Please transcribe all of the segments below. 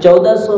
1400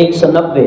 190,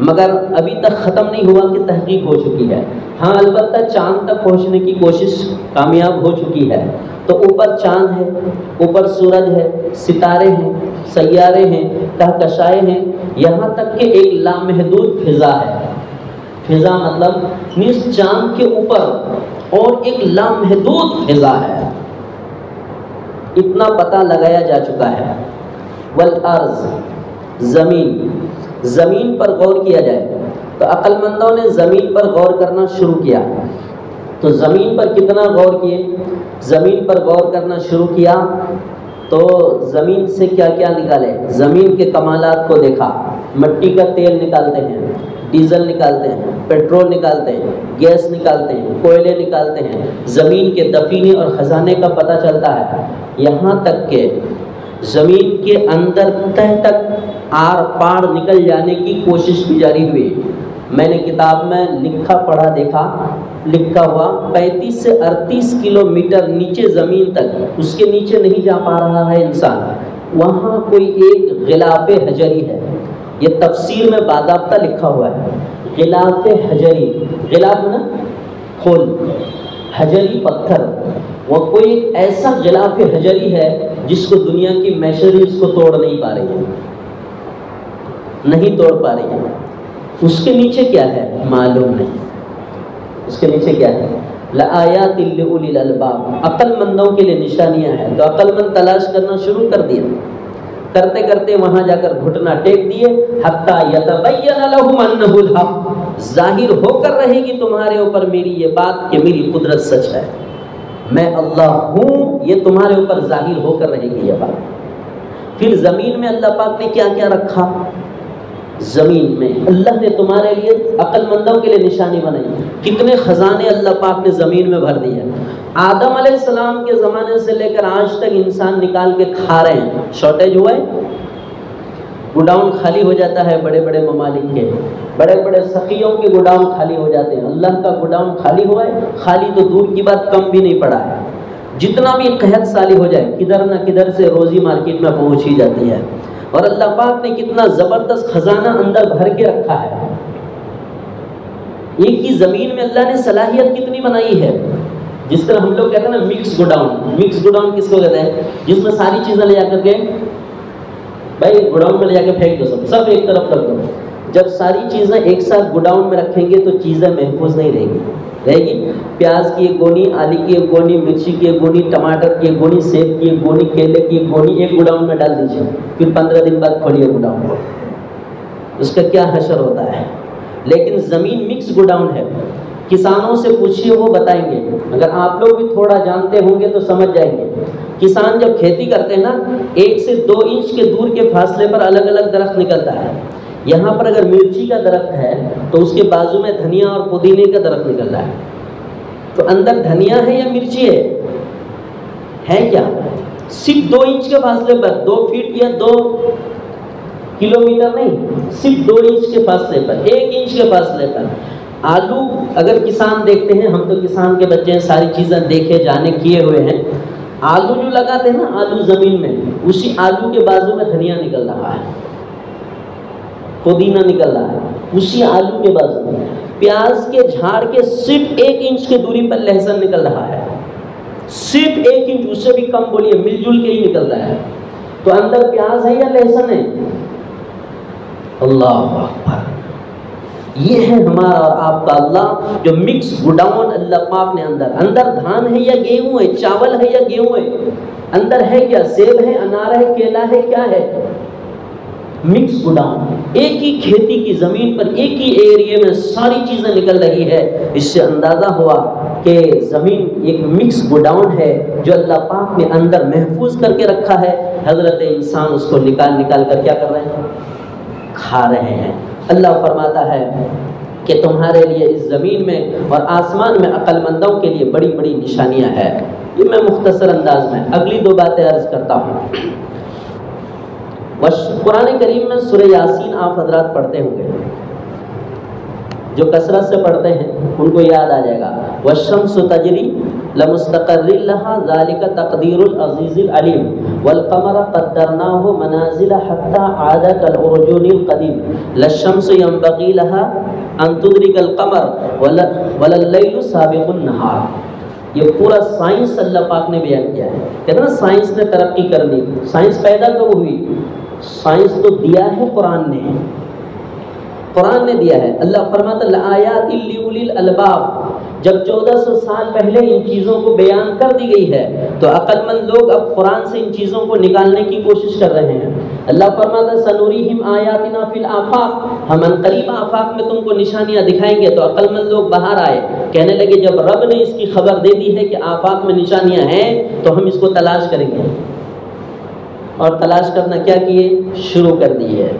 مگر ابھی تک ختم نہیں ہوا کہ تحقیق ہو چکی ہے۔ ہاں البتہ چاند تک پہنچنے کی کوشش کامیاب ہو چکی ہے۔ تو اوپر چاند ہے، اوپر سورج ہے، ستارے ہیں، سیارے ہیں، کہکشائیں ہیں، یہاں تک کہ ایک لامحدود فضا ہے۔ فضا مطلب اس چاند کے اوپر اور ایک لامحدود فضا ہے، اتنا پتہ لگایا جا چکا ہے۔ والارض، زمین پر غور کیا جائے تو عقل مندوں نے زمین پر غور کرنا شروع کیا۔ تو زمین پر کتنا غور کیے؟ زمین پر غور کرنا شروع کیا تو زمین سے کیا کیا نکالے؟ زمین کے کمالات کو دیکھا۔ مٹی کا تیل نکالتے ہیں، ڈیزل نکالتے ہیں، پیٹرول نکالتے ہیں، گیس نکالتے ہیں، کوئلے نکالتے ہیں، زمین کے دفینے اور خزانے کا پتہ چلتا ہے، یہاں تک کہ زمین کے اندر تہ تک آر پار نکل جانے کی کوشش بھی جاری ہوئی۔ میں نے کتاب میں لکھا پڑھا دیکھا، لکھا ہوا 35 سے 38 کلومیٹر نیچے زمین تک، اس کے نیچے نہیں جا پا رہا ہے انسان، وہاں کوئی ایک غلاف حجری ہے۔ یہ تفسیر میں باضابطہ لکھا ہوا ہے، غلاف حجری، غلاف نا کھول، حجری پتھر، وہ کوئی ایسا غلاف حجری ہے جس کو دنیا کی میشنری اس کو توڑ نہیں پا رہی ہے، نہیں توڑ پا رہی ہے۔ اس کے نیچے کیا ہے معلوم نہیں، اس کے نیچے کیا ہے؟ لآیات لأولی الالباب، عقل مندوں کے لیے نشانیاں ہیں۔ تو عقل مند تلاش کرنا شروع کر دیا، کرتے کرتے وہاں جا کر گھٹنا ٹیک دیے، حتیٰ یتبین لہم انہ الحق، ظاہر ہو کر رہے گی تمہارے اوپر میری یہ بات کہ میری قدرت سچ ہے، میں اللہ ہوں، یہ تمہارے اوپر ظاہر ہو کر رہے گی یہ بات۔ پھر زمین میں اللہ پاک نے کیا کیا رکھا؟ زمین میں اللہ نے تمہارے لیے عقل مندوں کے لیے نشانی بنائی، کتنے خزانے اللہ پاک نے زمین میں بھر دیے۔ آدم علیہ السلام کے زمانے سے لے کر آج تک انسان نکال کے کھا رہے ہیں، شارٹیج ہوا ہے، گوڈاؤن خالی ہو جاتا ہے، بڑے بڑے ممالک کے، بڑے بڑے سخیوں کے گوڈاؤن خالی ہو جاتے ہیں، اللہ کا گوڈاؤن خالی ہوا ہے، خالی تو دور کی بات کم بھی نہیں پڑا ہے۔ جتنا بھی قحط سالی ہو جائے، کدھر نہ کدھر سے روزی مارکیٹ میں پہنچ ہی جاتی ہے، اور اللہ پاک نے کتنا زبردست خزانہ اندر بھر کے رکھا ہے۔ ایک ہی زمین میں اللہ نے صلاحیت کتنی بنائی ہے، جس طرح ہم لوگ کہتے ہیں نا مکس گوڈاؤن، مکس گوڈاؤن کس کو کہتے ہیں؟ جس میں ساری چیزیں لے جا کر کے بھائی گوڈاؤن میں لے جا کے پھینک دو، سب ایک طرف رکھ دو۔ جب ساری چیزیں ایک ساتھ گوڈاؤن میں رکھیں گے تو چیزیں محفوظ نہیں رہے گی۔ پیاز کی ایک گونی، آلو کی ایک گونی، مرچی کی ایک گونی، ٹماٹر کی ایک گونی، سیب کی ایک گونی، کیلے کی ایک گونی ایک گوڈاؤن میں ڈال دیجیے، پھر 15 دن بعد کھولیے گوڈاؤن کو، اس کا کیا حشر ہوتا ہے۔ لیکن زمین مکس گوڈاؤن ہے، کسانوں سے پوچھیے وہ بتائیں گے، اگر آپ لوگ بھی تھوڑا جانتے ہوں گے تو سمجھ جائیں گے۔ کسان جب کھیتی کرتے ہیں نا، 1 سے 2 انچ کے دور کے فاصلے پر الگ الگ درخت نکلتا ہے۔ یہاں پر اگر مرچی کا درخت ہے تو اس کے بازو میں دھنیا اور پودینے کا درخت نکل رہا ہے، تو اندر دھنیا ہے یا مرچی ہے کیا؟ صرف 2 انچ کے فاصلے پر، 2 فٹ یا 2 کلومیٹر نہیں، صرف 2 انچ کے فاصلے پر، 1 انچ کے فاصلے پر۔ آلو اگر کسان دیکھتے ہیں، ہم تو کسان کے بچے ہیں، ساری چیزیں دیکھے جانے کیے ہوئے ہیں، آلو جو لگاتے ہیں نا، آلو زمین میں، اسی آلو کے بازو میں دھنیا نکل رہا ہے، پودینہ نکل رہا ہے، اسی آلو کے بازو میں۔ پیاز کے جھاڑ کے صرف 1 انچ کی دوری پر لہسن نکل رہا ہے، صرف 1 انچ، اس سے بھی کم بولیے، مل جل کے ہی نکل رہا ہے۔ تو اندر پیاز ہے یا لہسن ہے؟ اللہ اکبر، یہ ہے ہمارا اور آپ کا اللہ، جو مکس گوڈاؤن اللہ پاک نے اندر دھان ہے یا گیہوں ہے، چاول ہے یا گیہوں ہے، اندر ہے کیا؟ سیب ہے، انار ہے، کیلا ہے، کیا ہے؟ مکس گوڈاؤن، ایک ہی کھیتی کی زمین پر ایک ہی ایریے میں ساری چیزیں نکل رہی ہے۔ اس سے اندازہ ہوا کہ زمین ایک مکس گوڈاؤن ہے جو اللہ پاک نے اندر محفوظ کر کے رکھا ہے۔ حضرت انسان اس کو نکال کر کیا کر رہے ہیں؟ کھا رہے ہیں۔ اللہ فرماتا ہے کہ تمہارے لیے اس زمین میں اور آسمان میں عقل مندوں کے لیے بڑی بڑی نشانیاں ہیں۔ یہ میں مختصر انداز میں اگلی 2 باتیں عرض کرتا ہوں۔ قرآن کریم میں سورہ یاسین آپ حضرات پڑھتے ہوں گے، جو کثرت سے پڑھتے ہیں ان کو یاد آ جائے گا، والشمس تجری لمستقر لها ذلك تقدير العزيز العليم والقمر قدرناه منازل حتى عاد كالعرجون القديم لا الشمس ينبغي لها ان تدرك القمر ولا الليل سابق النهار۔ یہ پورا سائنس اللہ پاک نے بیان کیا ہے۔ کہتے ہیں نا سائنس نے ترقی کرنی، سائنس پیدا کب ہوئی؟ سائنس تو دیا ہے قرآن نے، قرآن نے دیا ہے۔ اللہ فرماتا ہے لآیات لأولی الالباب، جب 1400 سال پہلے ان چیزوں کو بیان کر دی گئی ہے تو عقل مند لوگ اب قرآن سے ان چیزوں کو نکالنے کی کوشش کر رہے ہیں۔ اللہ فرماتا ہے سنوریہم آیاتنا فی الآفاق، ہم قریب آفاق میں تم کو نشانیاں دکھائیں گے۔ تو عقل مند لوگ باہر آئے، کہنے لگے جب رب نے اس کی خبر دے دی ہے کہ آفاق میں نشانیاں ہیں تو ہم اس کو تلاش کریں گے، اور تلاش کرنا کیا کیے؟ شروع کر دی ہے۔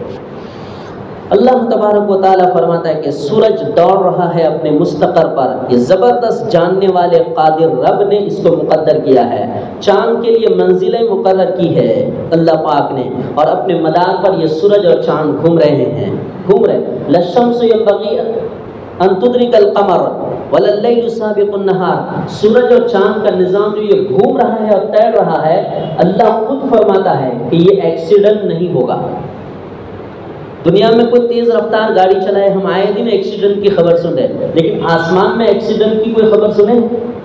اللہ تبارک و تعالیٰ فرماتا ہے کہ سورج دوڑ رہا ہے اپنے مستقر پر، یہ زبردست جاننے والے قادر رب نے اس کو مقدر کیا ہے۔ چاند کے لیے منزلیں مقرر کی ہے اللہ پاک نے، اور اپنے مدار پر یہ سورج اور چاند گھوم رہے ہیں، گھوم رہے ہیں۔ للشمس ينبغي ان تدرك القمر ولا الليل سابق النهار، سورج اور چاند کا نظام جو یہ گھوم رہا ہے اور تیر رہا ہے، اللہ خود فرماتا ہے کہ یہ ایکسیڈنٹ نہیں ہوگا۔ دنیا میں کوئی تیز رفتار گاڑی چلائے، ہم آئے دن ایکسیڈنٹ کی خبر سن رہے، لیکن آسمان میں ایکسیڈنٹ کی کوئی خبر سنے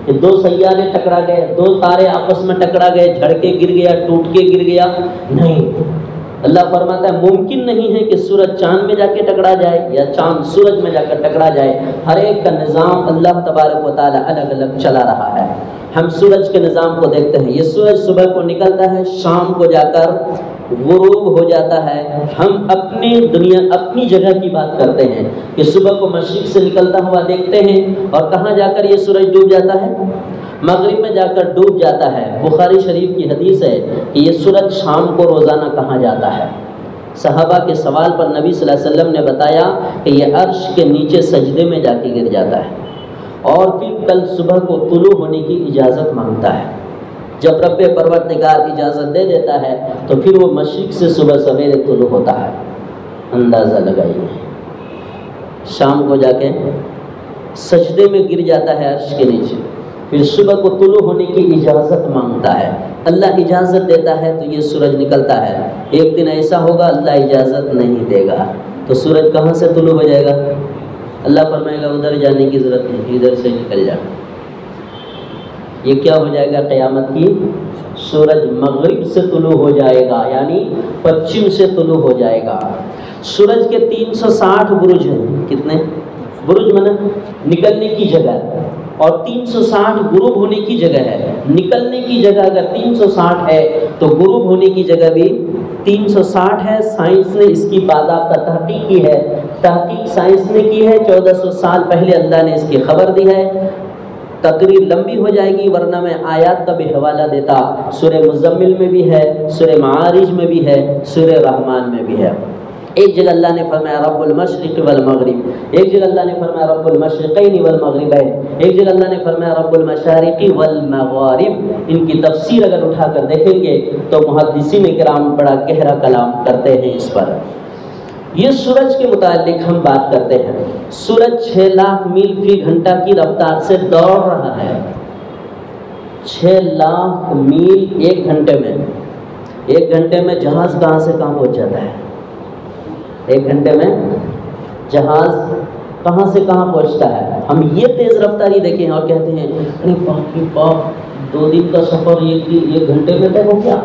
کہ 2 سیارے ٹکرا گئے، 2 تارے آپس میں ٹکرا گئے، جھڑ کے گر گیا، ٹوٹ کے گر گیا؟ نہیں۔ اللہ فرماتا ہے ممکن نہیں ہے کہ سورج چاند میں جا کے ٹکرا جائے یا چاند سورج میں جا کر ٹکرا جائے۔ ہر ایک کا نظام اللہ تبارک و تعالی الگ الگ چلا رہا ہے۔ ہم سورج کے نظام کو دیکھتے ہیں، یہ سورج صبح کو نکلتا ہے، شام کو جا کر غروب ہو جاتا ہے۔ ہم اپنی جگہ کی بات کرتے ہیں کہ صبح کو مشرق سے نکلتا ہوا دیکھتے ہیں، اور کہاں جا کر یہ سورج ڈوب جاتا ہے؟ مغرب میں جا کر ڈوب جاتا ہے۔ بخاری شریف کی حدیث ہے کہ یہ سورج شام کو روزانہ کہاں جاتا ہے؟ صحابہ کے سوال پر نبی صلی اللہ علیہ وسلم نے بتایا کہ یہ عرش کے نیچے سجدے میں جا کے گر جاتا ہے، اور پھر کل صبح کو طلوع ہونے کی اجازت مانگتا ہے۔ جب رب پروردگار اجازت دے دیتا ہے تو پھر وہ مشرق سے صبح سویرے طلوع ہوتا ہے۔ اندازہ لگائیے، شام کو جا کے سجدے میں گر جاتا ہے عرش کے نیچے، پھر صبح کو طلوع ہونے کی اجازت مانگتا ہے۔ اللہ اجازت دیتا ہے تو یہ سورج نکلتا ہے۔ ایک دن ایسا ہوگا اللہ اجازت نہیں دے گا تو سورج کہاں سے طلوع ہو جائے گا؟ اللہ فرمائے گا ادھر جانے کی ضرورت نہیں، ادھر سے نکل جا۔ یہ کیا ہو جائے گا؟ قیامت کی سورج مغرب سے طلوع ہو جائے گا، یعنی پچھم سے طلوع ہو جائے گا۔ سورج کے 360 برج ہیں۔ کتنے برج؟ میں نکلنے کی جگہ، اور 360 غروب ہونے کی جگہ ہے۔ نکلنے کی جگہ اگر 360 ہے تو غروب ہونے کی جگہ بھی 360 ہے۔ سائنس نے اس کی باضابطہ تحقیق کی ہے، تحقیق سائنس نے کی ہے، 1400 سال پہلے اللہ نے اس کی خبر دی ہے۔ تقریر لمبی ہو جائے گی ورنہ میں آیات کا بھی حوالہ دیتا، سورہ مزمل میں بھی ہے، سورہ معارج میں بھی ہے، سورہ رحمان میں بھی ہے۔ ایک جگہ اللہ نے فرمایا رب المشرق والمغرب، ایک جگہ اللہ نے فرمایا رب المشرقین والمغربین، ایک جگہ اللہ نے فرمایا رب المشارق والمغارب۔ ان کی تفسیر اگر اٹھا کر دیکھیں گے تو محدثین کرام بڑا گہرا کلام کرتے ہیں اس پر۔ یہ سورج کے متعلق ہم بات کرتے ہیں۔ سورج 6 لاکھ میل فی گھنٹہ کی رفتار سے دوڑ رہا ہے۔ 6 لاکھ میل ایک گھنٹے میں۔ ایک گھنٹے میں جہاز کہاں سے کہاں پہنچ جاتا ہے؟ ایک گھنٹے میں جہاز کہاں سے کہاں پہنچتا ہے؟ ہم یہ تیز رفتاری دیکھیں اور کہتے ہیں ارے باپ رے باپ، 2 دن کا سفر ایک گھنٹے میں طے ہو گیا،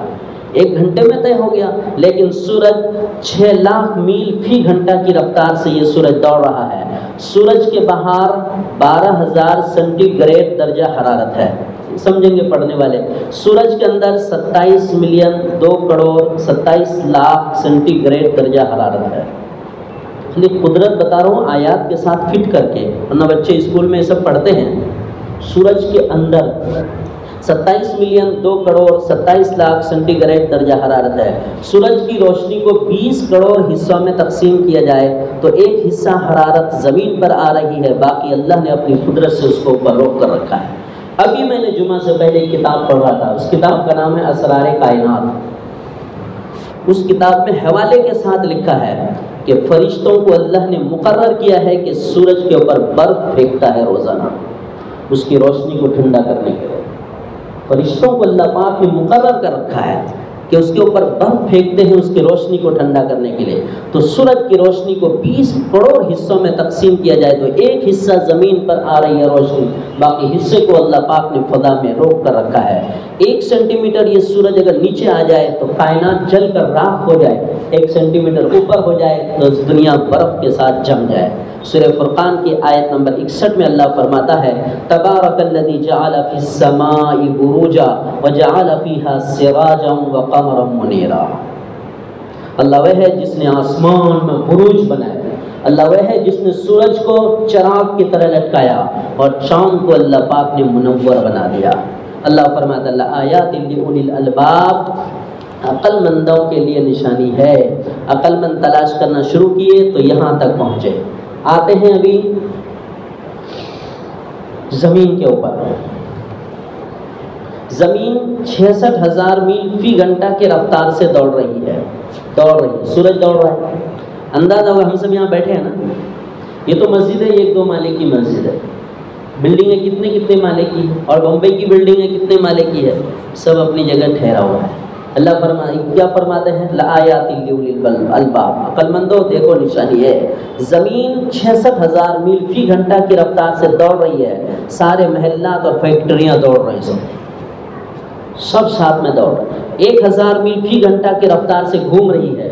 ایک گھنٹے میں طے ہو گیا۔ لیکن سورج 6 لاکھ میل فی گھنٹہ کی رفتار سے یہ سورج دوڑ رہا ہے۔ سورج کے باہر 12,000 سینٹی گریڈ درجہ حرارت ہے۔ سمجھیں گے پڑھنے والے، سورج کے اندر 27 million 2 crore 27 lakh centigrade درجہ حرارت ہے۔ قدرت بتا رہا ہوں آیات کے ساتھ فٹ کر کے، ورنہ بچے اسکول میں یہ سب پڑھتے ہیں۔ سورج کے اندر 27 million 2 crore 27 lakh centigrade درجہ حرارت ہے۔ سورج کی روشنی کو 20 کروڑ حصوں میں تقسیم کیا جائے تو ایک حصہ حرارت زمین پر آ رہی ہے، باقی اللہ نے اپنی قدرت سے اس کو اوپر روک کر رکھا ہے۔ ابھی میں نے جمعہ سے پہلے ایک کتاب پڑھ رہا تھا، اس کتاب کا نام ہے اسرار کائنات۔ اس کتاب میں حوالے کے ساتھ لکھا ہے کہ فرشتوں کو اللہ نے مقرر کیا ہے کہ سورج کے اوپر برف پھینکتا ہے روزانہ اس کی روشنی کو ٹھنڈا کرنے کے لیے۔ فرشتوں کو اللہ پاک نے مقرر کر رکھا ہے کہ اس کے اوپر برف پھینکتے ہیں اس کی روشنی کو ٹھنڈا کرنے کے لیے. تو سورج کی روشنی کو 20 کروڑ حصوں میں تقسیم کیا جائے تو ایک حصہ زمین پر آ رہی ہے روشنی، باقی حصے کو اللہ پاک نے فضا میں روک کر رکھا ہے. 1 سینٹی میٹر یہ سورج اگر نیچے آ جائے تو کائنات جل کر راکھ ہو جائے، 1 سینٹی میٹر اوپر ہو جائے تو دنیا برف کے ساتھ جم جائے. سورہ فرقان کی آیت نمبر 61 میں اللہ فرماتا ہے تبارک الذی جعل فی السماء بروجا وجعل فیہا سراجا وقمرا منیرا. اللہ وہ ہے جس نے آسمان میں بروج بنائے، اللہ وہ ہے جس نے سورج کو چراغ کی طرح لٹکایا اور چاند کو اللہ پاک نے منور بنا دیا. اللہ فرماتا ہے آیات لأولی الالباب، عقل مندوں کے لیے نشانی ہے. عقل مند تلاش کرنا شروع کیے تو یہاں تک پہنچے. آتے ہیں ابھی زمین کے اوپر. زمین 66,000 میل فی گھنٹہ کے رفتار سے دوڑ رہی ہے. سورج دوڑ رہا ہے. اندازہ ہوگا ہم سب یہاں بیٹھے ہیں نا، یہ تو مسجد ہے، 1-2 مالے کی مسجد ہے. بلڈنگیں کتنے مالے کی ہے، اور بمبئی کی بلڈنگیں کتنے مالے کی ہے، سب اپنی جگہ ٹھہرا ہوا ہے. اللہ کیا فرماتے ہیں لآیات لأولی الالباب، عقل مندو دیکھو نشانی ہے. زمین 66,000 میل فی گھنٹہ کی رفتار سے دوڑ رہی ہے. سارے محلات اور فیکٹریاں دوڑ رہے ہیں، سب ساتھ میں دوڑ رہے ہیں. 1,000 میل فی گھنٹہ کی رفتار سے گھوم رہی ہے،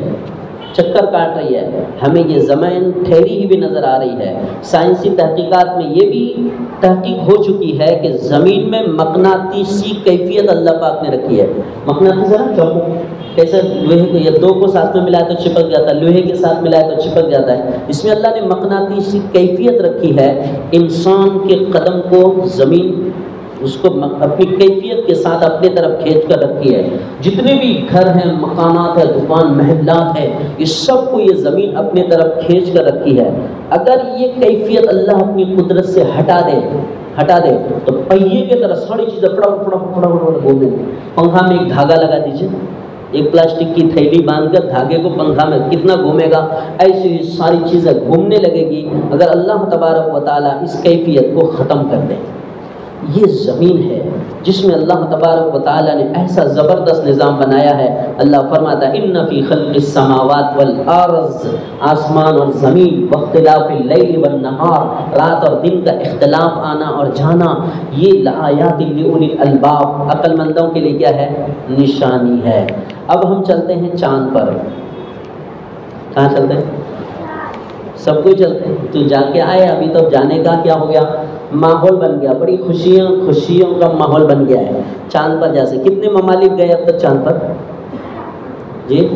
چکر کاٹ رہی ہے. ہمیں یہ زمین ٹھہری ہی بھی نظر آ رہی ہے. سائنسی تحقیقات میں یہ بھی تحقیق ہو چکی ہے کہ زمین میں مقناطیسی کیفیت اللہ پاک نے رکھی ہے. مقناطیس ہے نا چوکو، کیسے لوہے کو یا 2 کو ساتھ میں ملایا تو چپک جاتا ہے، لوہے کے ساتھ ملایا تو چپک جاتا ہے. اس میں اللہ نے مقناطیسی کیفیت رکھی ہے. انسان کے قدم کو زمین اس کو اپنی کیفیت کے ساتھ اپنے طرف کھینچ کر رکھی ہے. جتنے بھی گھر ہیں، مکانات ہیں، دکان، محلات ہیں، یہ سب کو یہ زمین اپنے طرف کھینچ کر رکھی ہے. اگر یہ کیفیت اللہ اپنی قدرت سے ہٹا دے تو پہیے کی طرح ساری چیزیں فٹافٹ گھومیں. پنکھا میں ایک دھاگا لگا دیجیے، ایک پلاسٹک کی تھیلی باندھ کر دھاگے کو پنکھا میں کتنا گھومے گا، ایسے ہی ساری چیزیں گھومنے لگے گی اگر اللہ تبارک و تعالیٰ اس کیفیت کو ختم کر دے. یہ زمین ہے جس میں اللہ تبارک و تعالیٰ نے ایسا زبردست نظام بنایا ہے. اللہ فرماتا ہے ان فی خلق السماوات والارض، آسمان اور زمین، واختلاف اللیل والنہار، رات اور دن کا اختلاف آنا اور جانا، یہ لآیات لأولی الالباب، عقل مندوں کے لیے کیا ہے، نشانی ہے. اب ہم چلتے ہیں چاند پر. کہاں چلتے ہیں؟ سب کوئی چلتے ہیں. تو جا کے آئے، ابھی تو جانے کا کیا ہو گیا، ماحول بن گیا، بڑی خوشیوں کا ماحول بن گیا ہے. چاند پر جیسے کتنے ممالک گئے اب تک چاند پر؟ جی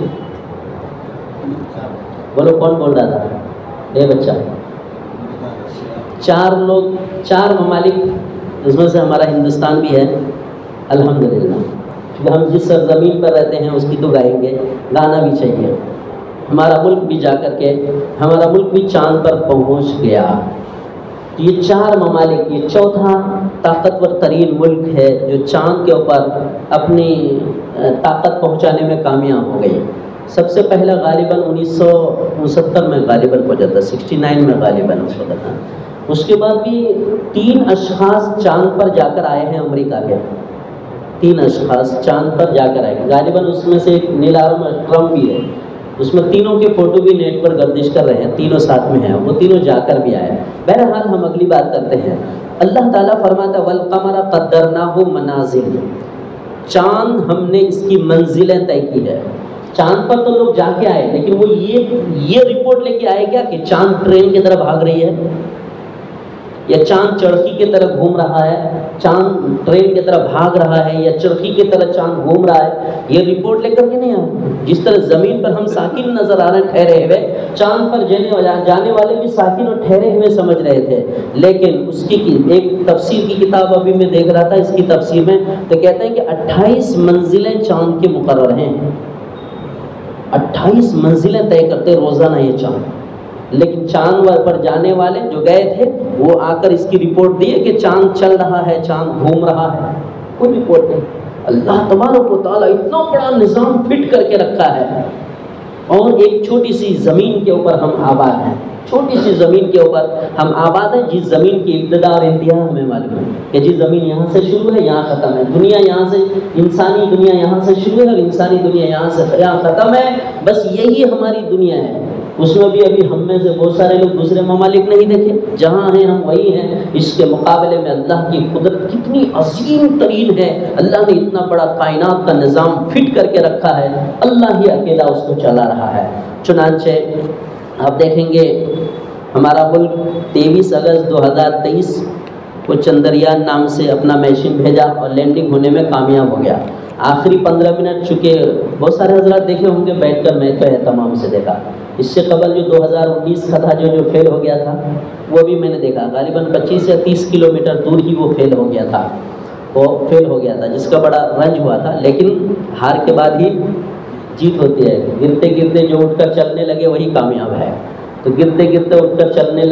بولو، کون بول رہا تھا؟ اے بچہ. 4 ممالک، اس میں سے ہمارا ہندوستان بھی ہے الحمدللہ. ہم جس سرزمین پر رہتے ہیں اس کی تو گائیں گے، گانا بھی چاہیے. ہمارا ملک بھی جا کر کے ہمارا ملک بھی چاند پر پہنچ گیا. یہ 4 ممالک، یہ چوتھا طاقتور ترین ملک ہے جو چاند کے اوپر اپنی طاقت پہنچانے میں کامیاب ہو گئی. سب سے پہلا غالباً 1969 میں غالباً پہنچا تھا، 69 میں غالباً اس وقت. اس کے بعد بھی 3 اشخاص چاند پر جا کر آئے ہیں امریکہ کے. 3 اشخاص چاند پر جا کر آئے ہیں غالباً. اس میں سے ایک نیل آرمسٹرانگ بھی ہے. اس میں تینوں کے فوٹو بھی نیٹ پر گردش کر رہے ہیں، تینوں ساتھ میں ہیں، وہ تینوں جا کر بھی آئے. بہرحال ہم اگلی بات کرتے ہیں. اللہ تعالیٰ فرماتا ہے وَالْقَمَرَ قَدَّرْنَاهُ مَنَازِلَ، چاند ہم نے اس کی منزلیں طے کی ہے. چاند پر تو لوگ جا کے آئے، لیکن وہ یہ رپورٹ لے کے آئے کیا کہ چاند ٹرین کی طرح بھاگ رہی ہے، یا چاند چرخی کی طرح گھوم رہا ہے، چاند ٹرین کی طرح بھاگ رہا ہے، یا چرخی کی طرح چاند گھوم رہا ہے. یہ رپورٹ لے کر کے نہیں آئے. جس طرح زمین پر ہم ساکن نظر آ رہے ہیں ٹھہرے ہوئے، چاند پر جانے والے بھی ساکن اور ٹھہرے ہوئے سمجھ رہے تھے. لیکن اس کی ایک تفسیر کی کتاب ابھی میں دیکھ رہا تھا، اس کی تفسیر میں تو کہتے ہیں کہ 28 منزلیں چاند کے مقرر ہیں. 28 منزلیں طے کرتے روزانہ یہ چاند. لیکن چاند پر جانے والے جو گئے تھے وہ آ کر اس کی رپورٹ دی کہ چاند چل رہا ہے، چاند گھوم رہا ہے. کوئی رپورٹ نہیں. اللہ تبارک و تعالیٰ اتنا بڑا نظام فٹ کر کے رکھا ہے، اور ایک چھوٹی سی زمین کے اوپر ہم آباد ہیں. چھوٹی سی زمین کے اوپر ہم آباد ہیں، جس زمین کی ابتدا اور انتہا ہمیں معلوم ہے کہ جس زمین یہاں سے شروع ہے یہاں ختم ہے، دنیا یہاں سے، انسانی دنیا یہاں سے شروع ہے اور انسانی دنیا یہاں سے یہاں ختم ہے، بس یہی ہماری دنیا ہے۔ اس میں بھی ابھی ہم میں سے بہت سارے لوگ دوسرے ممالک نہیں دیکھے، جہاں ہیں ہم وہی ہیں۔ اس کے مقابلے میں اللہ کی قدرت کتنی عظیم ترین ہے، اللہ نے اتنا بڑا کائنات کا نظام فٹ کر کے رکھا ہے، اللہ ہی اکیلا اس کو چلا رہا ہے۔ چنانچہ آپ دیکھیں گے ہمارا ملک 23 اگست 2023 کو چندریان نام سے اپنا مشین بھیجا اور لینڈنگ ہونے میں کامیاب ہو گیا۔ آخری 15 منٹ چکے بہت سارے حضرات دیکھے ہوں گے بیٹھ کر، میں تو تمام سے دیکھا۔ اس سے قبل جو 2019 کا تھا جو فیل ہو گیا تھا وہ بھی میں نے دیکھا، غالباً 25 یا 30 کلومیٹر دور ہی وہ فیل ہو گیا تھا، جس کا بڑا رنج ہوا تھا، لیکن ہار کے بعد ہی جیت ہوتی ہے۔ گرتے گرتے جو اٹھ کر چلنے لگے وہی کامیاب ہے۔ تو گرتے گرتے اٹھ کر چلنے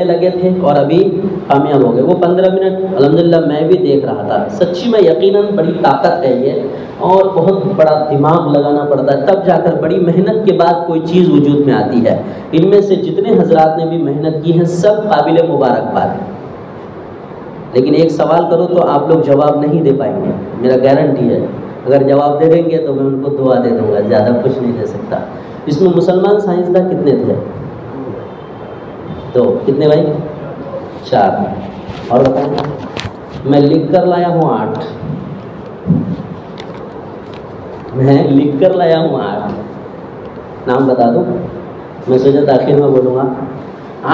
لگے تھے اور ابھی کامیاب ہو گئے۔ وہ 15 منٹ الحمدللہ میں بھی دیکھ رہا تھا، سچی میں یقیناً بڑی طاقت ہے یہ، اور بہت بڑا دماغ لگانا پڑتا ہے، تب جا کر بڑی محنت کے بعد کوئی چیز وجود میں آتی ہے۔ ان میں سے جتنے حضرات نے بھی محنت کی ہے سب قابل مبارکباد ہے، لیکن ایک سوال کرو تو آپ لوگ جواب نہیں دے پائیں گے، میرا گارنٹی ہے۔ اگر جواب دے دیں گے تو میں ان کو دعا دے دوں گا، زیادہ کچھ نہیں دے سکتا۔ اس میں مسلمان سائنسداں کتنے تھے؟ 2۔ کتنے بھائی؟ 4۔ اور بتائیں، میں لکھ کر لایا ہوں 8، میں لکھ کر لایا ہوں 8 نام بتا دوں، میں سوچا تاخیر میں بولوں گا۔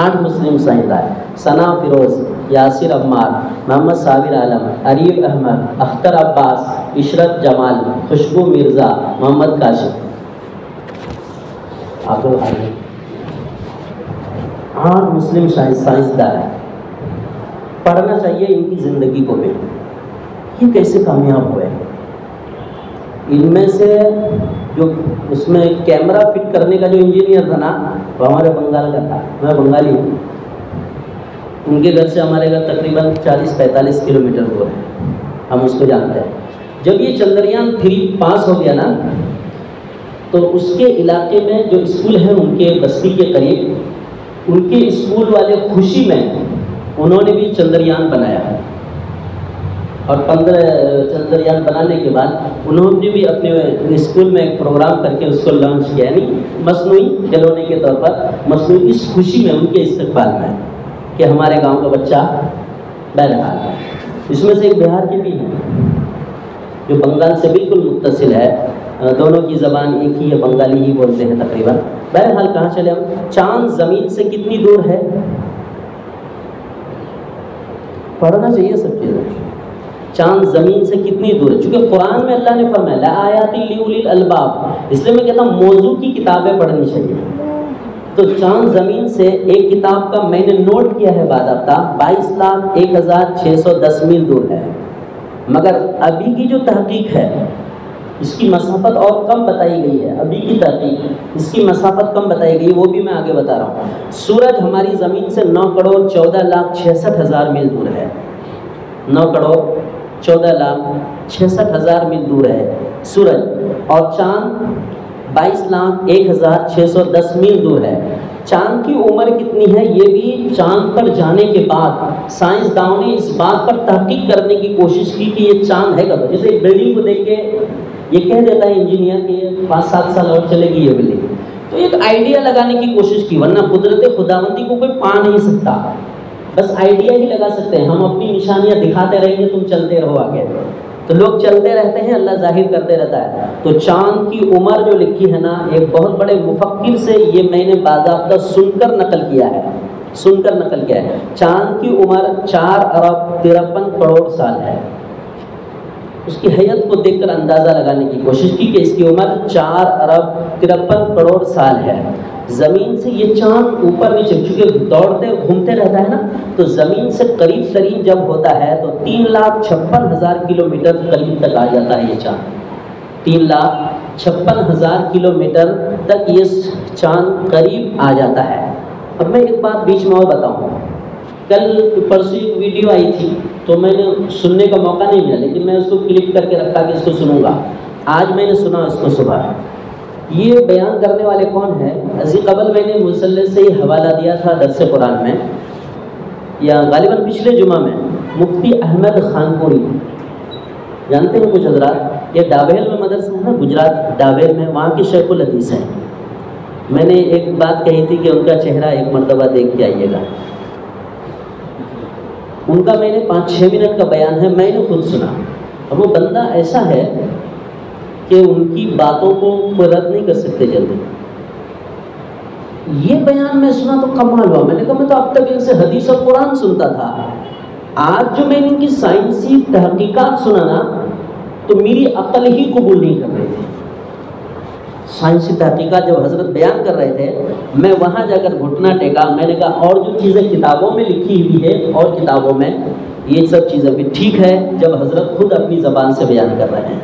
8 مسلم سائنسداں: ثنا فیروز، یاسر عمار، محمد صابر عالم، عریب احمد، اختر عباس، عشرت جمال، خوشبو مرزا، محمد کاشف۔ آپ لوگ 8 مسلم سائنسداں ہیں۔ پڑھنا چاہیے ان کی زندگی کو بھی، یہ کیسے کامیاب ہوئے۔ ان میں سے جو اس میں کیمرہ فٹ کرنے کا جو انجینئر تھا نا وہ ہمارے بنگال کا تھا، میں بنگالی ہوں۔ ان کے گھر سے ہمارے گھر تقریباً 40-45 کلومیٹر دور ہے، ہم اس کو جانتے ہیں۔ جب یہ چندریان 3 پاس ہو گیا نا تو اس کے علاقے میں جو اسکول ہیں ان کے بستی کے قریب، ان کے اسکول والے خوشی میں انہوں نے بھی چندریان بنایا، اور 15 چندریان بنانے کے بعد انہوں نے بھی اپنے اسکول میں ایک پروگرام کر کے اس کو لانچ کیا، یعنی مصنوعی کھلونے کے طور پر، مصنوعی اس خوشی میں ان کے استقبال میں کہ ہمارے گاؤں کا بچہ بہرحال ہے۔ اس میں سے ایک بہار کی بھی ہے جو بنگال سے بالکل متصل ہے، دونوں کی زبان ایک ہی ہے، بنگالی ہی بولتے ہیں تقریباً۔ بہرحال کہاں چلے ہم، چاند زمین سے کتنی دور ہے؟ پڑھنا چاہیے سب چیزیں۔ چاند زمین سے کتنی دور ہے؟ چونکہ قرآن میں اللہ نے فرمایا لآیات لأولی الالباب، اس لیے میں کہتا ہوں موضوع کی کتابیں پڑھنی چاہیے۔ تو چاند زمین سے ایک کتاب کا میں نے نوٹ کیا ہے باضابطہ 22,01,610 میل دور ہے، مگر ابھی کی جو تحقیق ہے اس کی مسافت اور کم بتائی گئی ہے۔ ابھی کی تحقیق اس کی مسافت کم بتائی گئی ہے، وہ بھی میں آگے بتا رہا ہوں۔ سورج ہماری زمین سے 9,14,66,000 میل دور ہے، 9,14,66,000 میل دور ہے سورج، اور چاند 22,01,610 میل دور ہے۔ چاند کی عمر کتنی ہے یہ بھی چاند پر جانے کے بعد سائنسدانوں نے اس بات پر تحقیق کرنے کی کوشش کی کہ یہ چاند ہے کب۔ جیسے ایک بلڈنگ کو دیکھ کے یہ کہہ دیتا ہے انجینئر کہ 5-7 سال اور چلے گی یہ بلڈنگ، تو ایک آئیڈیا لگانے کی کوشش کی، ورنہ قدرت خداوندی کو کوئی پا نہیں سکتا، بس آئیڈیا ہی لگا سکتے ہیں۔ ہم اپنی نشانیاں دکھاتے رہیں گے، تم چلتے رہو آگے، تو لوگ چلتے رہتے ہیں، اللہ ظاہر کرتے رہتا ہے۔ تو چاند کی عمر جو لکھی ہے نا ایک بہت بڑے مفکر سے، یہ میں نے باضابطہ سن کر نقل کیا ہے، چاند کی عمر 4,53 کروڑ سال ہے۔ اس کی حیت کو دیکھ کر اندازہ لگانے کی کوشش کی کہ اس کی عمر 4,53 کروڑ سال ہے۔ زمین سے یہ چاند اوپر نیچے چونکہ دوڑتے گھومتے رہتا ہے نا، تو زمین سے قریب ترین جب ہوتا ہے تو 3,56,000 کلومیٹر قریب تک آ جاتا ہے یہ چاند، 3,56,000 کلومیٹر تک یہ چاند قریب آ جاتا ہے۔ اب میں ایک بات بیچ میں اور بتاؤں، کل پرسوں ایک ویڈیو آئی تھی تو میں نے سننے کا موقع نہیں ملا، لیکن میں اس کو کلک کر کے رکھا کہ اس کو سنوں گا۔ آج میں نے سنا اس کو صبح، یہ بیان کرنے والے کون ہیں؟ ازی قبل میں نے مسلح سے ہی حوالہ دیا تھا درس قرآن میں، یا غالباً پچھلے جمعہ میں، مفتی احمد خانپوری، جانتے ہیں کچھ حضرات؟ یہ ڈابھیل میں مدرسہ ہے نا، گجرات ڈابھیل میں، وہاں کے شیخ الحدیث ہیں۔ میں نے ایک بات کہی تھی کہ ان کا چہرہ ایک مرتبہ دیکھ کے آئیے گا۔ ان کا میں نے 5-6 منٹ کا بیان ہے، میں نے خود سنا، اور وہ بندہ ایسا ہے کہ ان کی باتوں کو کوئی رد نہیں کر سکتے جلدی۔ یہ بیان میں سنا تو کمال ہوا، میں نے کہا میں تو اب تک ان سے حدیث اور قرآن سنتا تھا، آج جو میں نے ان کی سائنسی تحقیقات سنا نا تو میری عقل ہی قبول نہیں کر رہی تھی۔ سائنسی تحقیقات جب حضرت بیان کر رہے تھے، میں وہاں جا کر گھٹنا ٹیکا، میں نے کہا اور جو چیزیں کتابوں میں لکھی ہوئی ہے اور کتابوں میں، یہ سب چیزیں بھی ٹھیک ہے جب حضرت خود اپنی زبان سے بیان کر رہے ہیں،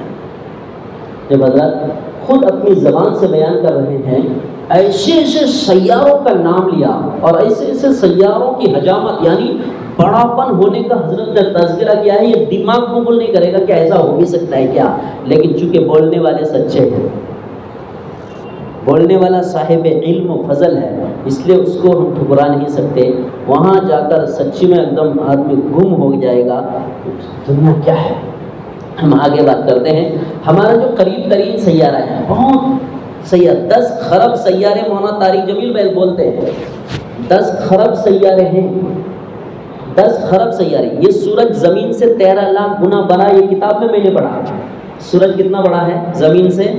جب حضرت خود اپنی زبان سے بیان کر رہے ہیں، ایسے ایسے سیاروں کا نام لیا اور ایسے ایسے سیاروں کی حجامت، یعنی بڑا پن ہونے کا حضرت نے تذکرہ کیا ہے۔ یہ دماغ قبول نہیں کرے گا کہ ایسا ہو بھی سکتا ہے کیا، لیکن چونکہ بولنے والے سچے ہیں، بولنے والا صاحب علم و فضل ہے، اس لیے اس کو ہم ٹھکرا نہیں سکتے۔ وہاں جا کر سچی میں ایک دم آدمی گم ہو جائے گا، دنیا کیا ہے۔ ہم آگے بات کرتے ہیں۔ ہمارا جو قریب ترین سیارہ ہے، بہت سیارہ، 10 خرب سیارے مولانا طارق جمیل بھائی بولتے ہیں، 10 خرب سیارے ہیں، 10 خرب سیارے۔ یہ سورج زمین سے 13 لاکھ گنا بڑا، یہ کتاب میں نے پڑھا۔ سورج کتنا بڑا ہے؟ زمین سے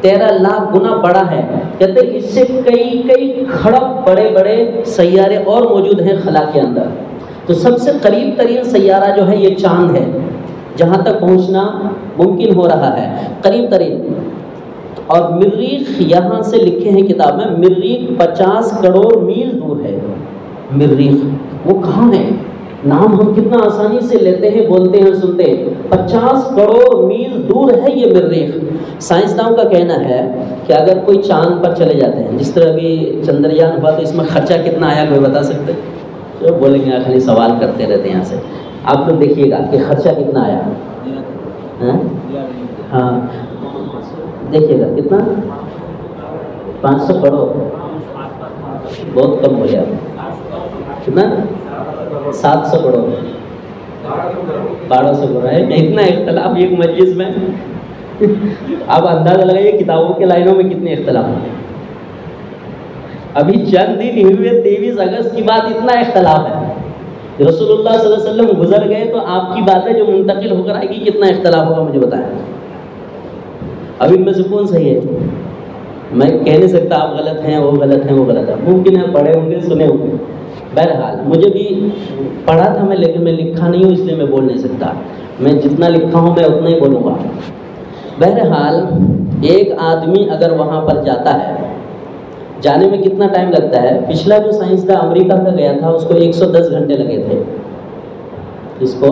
13 لاکھ گنا بڑا ہے۔ کہتے ہیں اس سے کئی کھڑب بڑے بڑے سیارے اور موجود ہیں خلا کے اندر۔ تو سب سے قریب ترین سیارہ جو ہے یہ چاند ہے، جہاں تک پہنچنا ممکن ہو رہا ہے، قریب ترین۔ اور مریخ یہاں سے لکھے ہیں کتاب میں، مریخ 50 کروڑ میل دور ہے۔ مریخ وہ کہاں ہے؟ نام ہم کتنا آسانی سے لیتے ہیں، بولتے ہیں، سنتے ہیں۔ 50 کروڑ میل دور ہے یہ مریخ۔ سائنسدانوں کا کہنا ہے کہ اگر کوئی چاند پر چلے جاتے ہیں، جس طرح ابھی چندریان ہوا تو اس میں خرچہ کتنا آیا کوئی بتا سکتے؟ جو بولیں گے خالی سوال کرتے رہتے ہیں یہاں سے۔ آپ لوگ دیکھیے گا کہ خرچہ کتنا آیا، ہاں دیکھیے گا کتنا، 500 کروڑ، بہت کم ہو گیا، کتنا، 700 کروڑ، 1200 کروڑ ہے۔ اتنا اختلاف ایک مجلس میں، آپ اندازہ لگائیے کتابوں کے لائنوں میں کتنے اختلاف ہیں۔ ابھی چند دن ہوئے 23 اگست کی بات، اتنا اختلاف ہے۔ رسول اللہ صلی اللہ علیہ وسلم گزر گئے تو آپ کی باتیں جو منتقل ہو کر آئے گی کتنا اختلاف ہوگا مجھے بتائیں۔ اب ان میں سے کون صحیح ہے؟ میں کہہ نہیں سکتا آپ غلط ہیں، وہ غلط ہیں، وہ غلط ہے، ممکن ہے پڑھے ہوں گے، سنے ہوں گے۔ بہرحال مجھے بھی پڑھا تھا میں، لیکن میں لکھا نہیں ہوں، اس لیے میں بول نہیں سکتا۔ میں جتنا لکھا ہوں میں اتنا ہی بولوں گا۔ بہرحال ایک آدمی اگر وہاں پر جاتا ہے، جانے میں کتنا ٹائم لگتا ہے؟ پچھلا جو سائنسداں امریکہ کا گیا تھا اس کو 110 گھنٹے لگے تھے، اس کو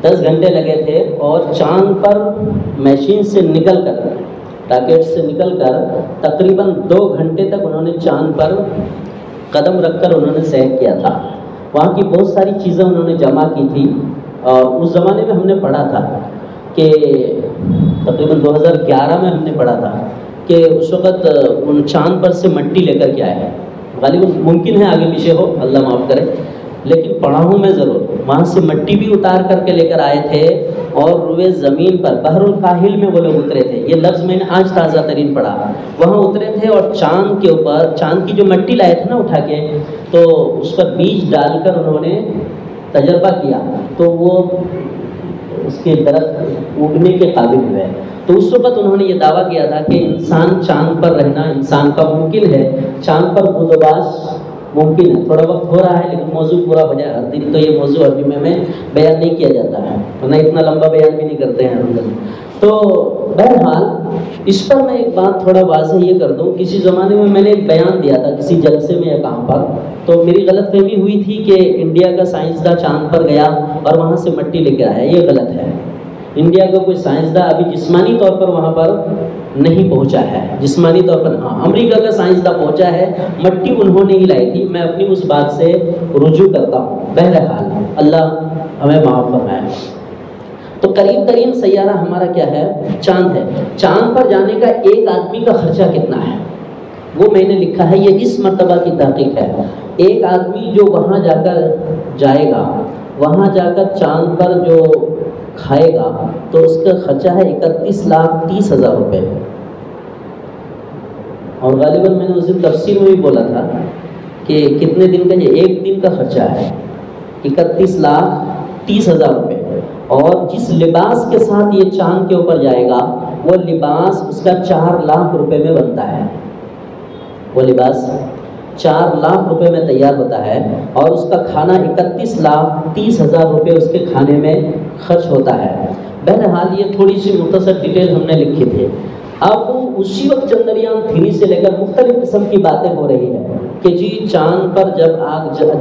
10 گھنٹے لگے تھے، اور چاند پر مشین سے نکل کر، راکٹ سے نکل کر تقریباً 2 گھنٹے تک انہوں نے چاند پر قدم رکھ کر انہوں نے سیر کیا تھا۔ وہاں کی بہت ساری چیزیں انہوں نے جمع کی تھی، اور اس زمانے میں ہم نے پڑھا تھا کہ تقریباً 2011 میں ہم نے پڑھا تھا کہ اس وقت ان چاند پر سے مٹی لے کر کے آئے ہیں، غالباً ممکن ہے آگے پیچھے ہو، اللہ معاف کرے، لیکن پڑھا ہوں میں ضرور۔ وہاں سے مٹی بھی اتار کر کے لے کر آئے تھے، اور روئے زمین پر بحر الکاہل میں وہ لوگ اترے تھے۔ یہ لفظ میں نے آج تازہ ترین پڑھا۔ وہاں اترے تھے اور چاند کے اوپر، چاند کی جو مٹی لائے تھے نا اٹھا کے، تو اس پر بیج ڈال کر انہوں نے تجربہ کیا، تو وہ اس کے درخت اگنے کے قابل ہوئے۔ تو اس وقت انہوں نے یہ دعویٰ کیا تھا کہ انسان چاند پر رہنا انسان کا ممکن ہے، چاند پر بودواس ممکن ہے۔ تھوڑا وقت ہو رہا ہے لیکن موضوع پورا ہو جائے، ہر دن تو یہ موضوع ہر جمعے میں بیان نہیں کیا جاتا ہے، ورنہ اتنا لمبا بیان بھی نہیں کرتے ہیں ہم لوگ۔ تو بہرحال اس پر میں ایک بات تھوڑا واضح یہ کر دوں، کسی زمانے میں نے ایک بیان دیا تھا کسی جلسے میں یا کہاں پر، تو میری غلط فہمی ہوئی تھی کہ انڈیا کا سائنسداں چاند پر گیا اور وہاں سے مٹی لے کے آیا، یہ غلط ہے۔ انڈیا کا کوئی سائنسداں ابھی جسمانی طور پر وہاں پر نہیں پہنچا ہے، جسمانی طور پر ہاں امریکہ کا سائنسداں پہنچا ہے، مٹی انہوں نے ہی لائی تھی، میں اپنی اس بات سے رجوع کرتا ہوں۔ بہرحال اللہ ہمیں معاف فرمائے۔ تو قریب ترین سیارہ ہمارا کیا ہے؟ چاند ہے۔ چاند پر جانے کا ایک آدمی کا خرچہ کتنا ہے وہ میں نے لکھا ہے، یہ اس مرتبہ کی تحقیق ہے۔ ایک آدمی جو وہاں جا کر جائے گا، وہاں جا کر چاند پر جو کھائے گا تو اس کا خرچہ ہے 31,30,000 روپے۔ اور غالباً میں نے اس دن تفسیر میں بھی بولا تھا کہ کتنے دن کا، یہ ایک دن کا خرچہ ہے 31,30,000 روپے۔ اور جس لباس کے ساتھ یہ چاند کے اوپر جائے گا وہ لباس اس کا 4 لاکھ روپے میں بنتا ہے، وہ لباس 4 لاکھ روپے میں تیار ہوتا ہے، اور اس کا کھانا 31,30,000 روپے اس کے کھانے میں خرچ ہوتا ہے۔ بہرحال یہ تھوڑی سی مختصر ڈیٹیل ہم نے لکھی تھی۔ اب اسی وقت چندریان 3 سے لے کر مختلف قسم کی باتیں ہو رہی ہے کہ جی چاند پر جب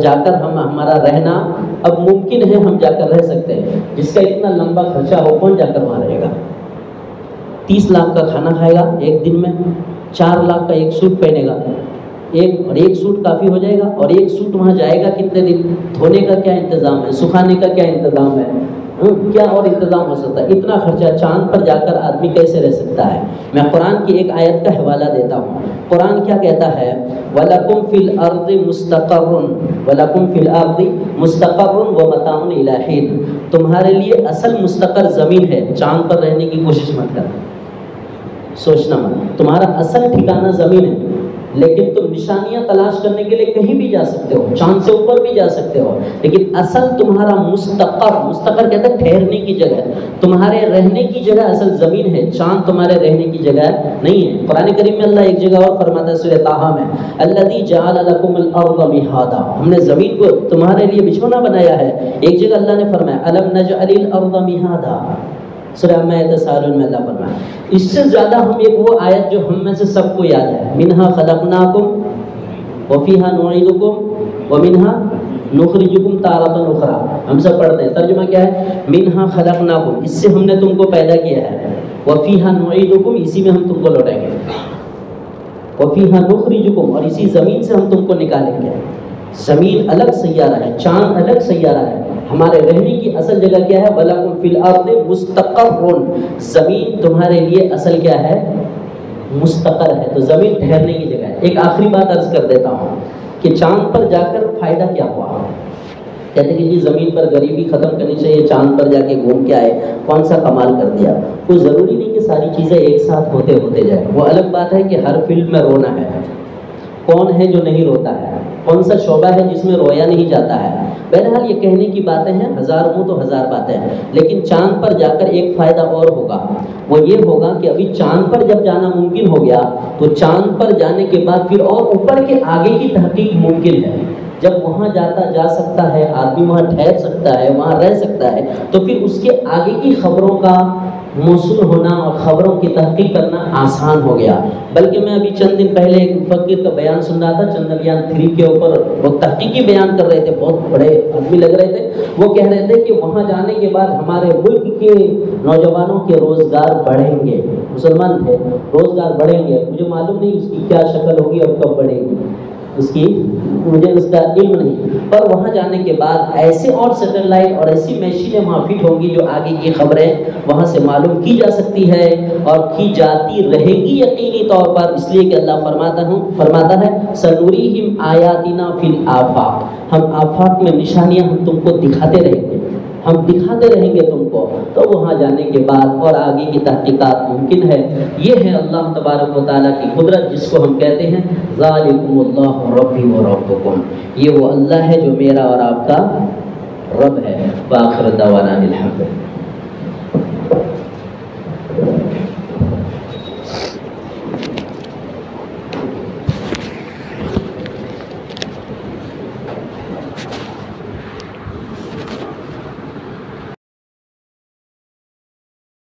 جا کر ہمارا رہنا اب ممکن ہے، ہم جا کر رہ سکتے ہیں۔ جس کا اتنا لمبا خرچہ ہو کون جا کر وہاں رہے گا؟ 30 لاکھ کا کھانا کھائے گا ایک دن میں، 4 لاکھ کا ایک سوٹ پہنے گا، ایک سوٹ کافی ہو جائے گا، اور ایک سوٹ وہاں جائے گا کتنے دن؟ دھونے کا کیا انتظام ہے، سکھانے کا کیا انتظام ہے، کیا اور انتظام ہو سکتا ہے؟ اتنا خرچہ چاند پر جا کر آدمی کیسے رہ سکتا ہے؟ میں قرآن کی ایک آیت کا حوالہ دیتا ہوں۔ قرآن کیا کہتا ہے؟ وَلَكُمْ فِي الْأَرْضِ مُسْتَقَرٌّ وَمَتَاعٌ إِلَىٰ حِينٍ۔ تمہارے لیے اصل مستقر زمین ہے، چاند پر رہنے کی کوشش مت کرنا، سوچنا مت۔ تمہارا اصل ٹھکانہ زمین ہے، لیکن تم نشانیاں تلاش کرنے کے لیے کہیں بھی جا سکتے ہو، چاند سے اوپر بھی جا سکتے ہو، لیکن اصل تمہارا مستقر کہتے ہیں ٹھہرنے کی جگہ، تمہارے رہنے کی جگہ اصل زمین ہے، چاند تمہارے رہنے کی جگہ نہیں ہے۔ قرآن کریم میں اللہ ایک جگہ اور فرماتا ہے سورہ طٰہٰ میں، الذی جعل لکم الارض مہادا، ہم نے زمین کو تمہارے لیے بچھونا بنایا ہے۔ ایک جگہ اللہ نے فرمایا الم نجعل الارض مہادا، سورہ عما یتساءلون میں اللہ فرمایا۔ اس سے زیادہ ہم ایک وہ آیت جو ہم میں سے سب کو یاد ہے، منہا خلقناکم وفیہا نعیدکم ومنہا نخرجکم تارۃ اخری، ہم سب پڑھتے ہیں۔ ترجمہ کیا ہے؟ منہا خلقناکم، اس سے ہم نے تم کو پیدا کیا ہے، وفیہا نعیدکم، اسی میں ہم تم کو لوٹائیں گے، وفیہا نخرجکم، اور اسی زمین سے ہم تم کو نکالیں گے۔ زمین الگ سیارہ ہے، چاند الگ سیارہ ہے، ہمارے رہنے کی اصل جگہ کیا ہے؟ وَلَكُمْ فِي الْأَرْضِ مُسْتَقَرٌّ، زمین تمہارے لیے اصل کیا ہے؟ مستقر ہے، تو زمین ٹھہرنے کی جگہ ہے۔ ایک آخری بات عرض کر دیتا ہوں کہ چاند پر جا کر فائدہ کیا ہوا؟ کہتے ہیں کہ جی زمین پر غریبی ختم کرنی چاہیے، چاند پر جا کے گھوم کے آئے، کون سا کمال کر دیا؟ کوئی ضروری نہیں کہ ساری چیزیں ایک ساتھ ہوتے جائے۔ وہ الگ بات ہے کہ ہر فیلڈ میں رونا ہے، کون ہے جو نہیں روتا ہے، کون سا شعبہ ہے جس میں رویا نہیں جاتا ہے۔ بہرحال یہ کہنے کی باتیں ہیں، ہزار منہ تو ہزار باتیں ہیں، لیکن چاند پر جا کر ایک فائدہ اور ہوگا، وہ یہ ہوگا کہ ابھی چاند پر جب جانا ممکن ہو گیا تو چاند پر جانے کے بعد پھر اور اوپر کے آگے کی تحقیق ممکن ہے۔ جب وہاں جا سکتا ہے آدمی، وہاں ٹھہر سکتا ہے، وہاں رہ سکتا ہے، تو پھر اس کے آگے کی خبروں کا موصول ہونا اور خبروں کی تحقیق کرنا آسان ہو گیا۔ بلکہ میں ابھی چند دن پہلے ایک مفکر کا بیان سن رہا تھا، چندریان 3 کے اوپر وہ تحقیقی بیان کر رہے تھے، بہت بڑے آدمی لگ رہے تھے۔ وہ کہہ رہے تھے کہ وہاں جانے کے بعد ہمارے ملک کے نوجوانوں کے روزگار بڑھیں گے، مسلمان تھے، روزگار بڑھیں گے، مجھے معلوم نہیں اس کی کیا شکل ہوگی اور کب بڑھے گی، مجھے اس کا علم نہیں، پر وہاں جانے کے بعد ایسے اور سیٹلائٹ اور ایسی مشینیں وہاں فٹ ہوں گی جو آگے کی خبریں وہاں سے معلوم کی جا سکتی ہے اور کی جاتی رہے گی یقینی طور پر، اس لیے کہ اللہ فرماتا ہے سنوریہم آیاتنا فی الآفاق، ہم آفاق میں نشانیاں ہم تم کو دکھاتے رہیں گے، ہم دکھاتے رہیں گے تم کو، تو وہاں جانے کے بعد اور آگے کی تحقیقات ممکن ہے۔ یہ ہے اللہ تبارک و تعالیٰ کی قدرت، جس کو ہم کہتے ہیں ذالکم اللہ ربی و ربکم، یہ وہ اللہ ہے جو میرا اور آپ کا رب ہے۔ وآخر دعوانا الحمد للہ۔